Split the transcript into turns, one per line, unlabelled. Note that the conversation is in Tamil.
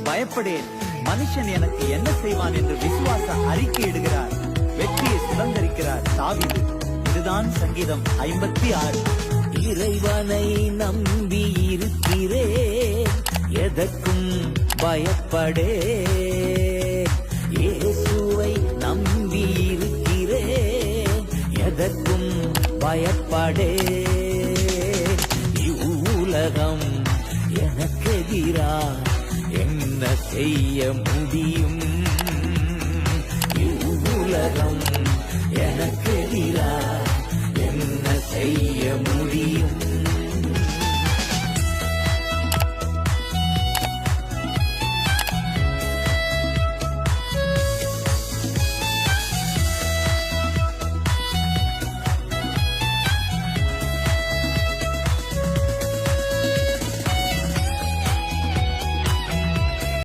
பயப்படேன். மனுஷன் எனக்கு என்ன செய்வான் என்று விசுவாச அறிக்கையிடுகிறார். வெற்றியை சுதந்திரிக்கிறார் தாவீது. இதுதான் சங்கீதம் 56.
இறைவனை நம்பி இருக்கிறேன், எதற்கும் பயப்படே. இயேசுவை நம்பி இருக்கிறேன், எதற்கும் பயப்படே. இவ்வுலகம் எனக்கெதிரா என்ன செய்ய முடியும்? இவ்வுலகம்